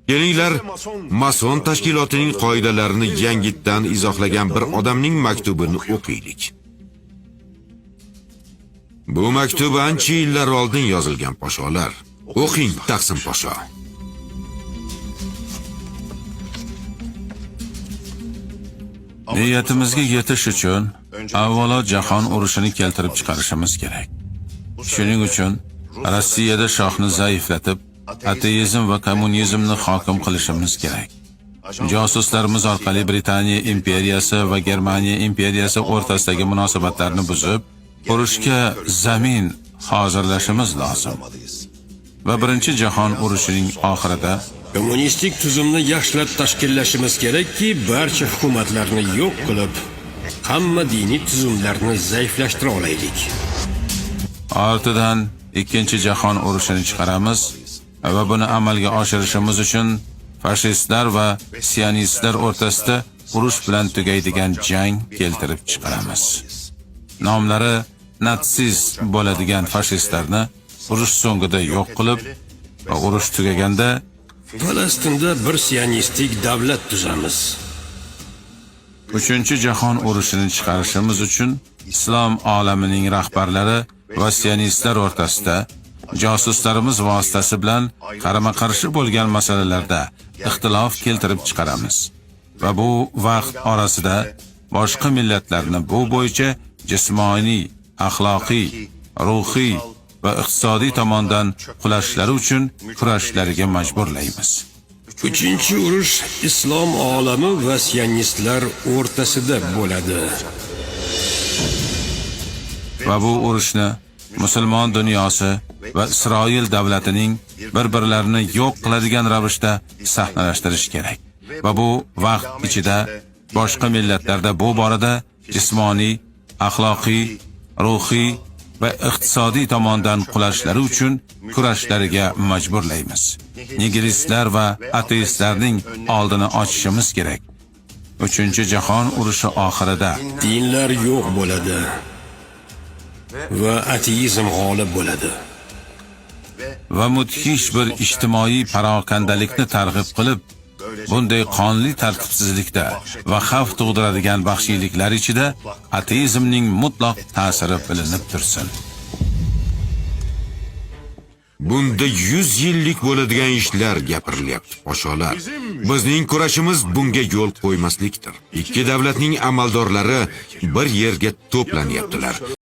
Kelinglar, mason tashkilotining qoidalarini yangitdan izohlagan bir odamning maktubini o'qiylik. Bu maktub ancha yillar oldin yozilgan posholar. O'qing, Taqsim posho. Niyatimizga yetish uchun avvalo jahon urushini keltirib chiqarishimiz kerak. Shuning uchun Rossiyada shohni zaiflatib, ateizm va kommunizmni hokim qilishimiz kerak. Josuslarimiz orqali Britaniya imperiyasi va Germaniya imperiyasi o'rtasidagi munosabatlarni buzib, urushga zamin hozirlashimiz lozim. Va birinchi jahon urushining oxirida kommunistik tuzumni yaxshilab tashkillashimiz kerakki, barcha hukumatlarni yo'q qilib, hamma diniy tuzumlarni zaiflashtira olaylik. Ortidan ikkinchi jahon urushini chiqaramiz va buni amalga oshirishimiz uchun fashistlar va sionistlar o'rtasida urush bilan tugaydigan jang keltirib chiqaramiz. Nomlari natsist bo'ladigan fashistlarni urush so'ngida yo'q qilib va urush tugaganda Falastinda bir sionistik davlat tuzamiz. Uchinchi jahon urushini chiqarishimiz uchun islom olamining rahbarlari va sionistlar o'rtasida josuslarimiz vositasi bilan qarama-qarshi bo'lgan masalalarda ixtilof keltirib chiqaramiz. Va bu vaqt orasida boshqa millatlarni bu bo'yicha jismoniy, axloqiy, ruhiy va iqtisodiy tomondan qulashlari uchun kurashlariga majburlaymiz. Uchinchi urush islom olami va sionistlar o'rtasida bo'ladi. Va bu urushni musulmon dunyosi va Isroil davlatining bir-birlarini yo'q qiladigan ravishda sahnalashtirish kerak. Va bu vaqt ichida boshqa millatlarda bu borada jismoniy, axloqiy, ruhiy va iqtisodiy tomondan qulashlari uchun kurashlariga majburlaymiz. Nigilistlar va ateistlarning oldini ochishimiz kerak. Uchinchi jahon urushi oxirida Dinlar yo'q bo'ladi va ateizm g'olib bo'ladi. Va mudhish bir ijtimoiy parokandalikni targ'ib qilib, bunday qonli tartibsizlikda va xavf tug'diradigan vahshiyliklar ichida ateizmning mutlaq ta'siri bilinib tursin. Bunda 100 yillik bo'ladigan ishlar gapirilyapti, posholar. Bizning kurashimiz bunga yo'l qo'ymaslikdir. Ikki davlatning amaldorlari bir yerga to'planyaptilar.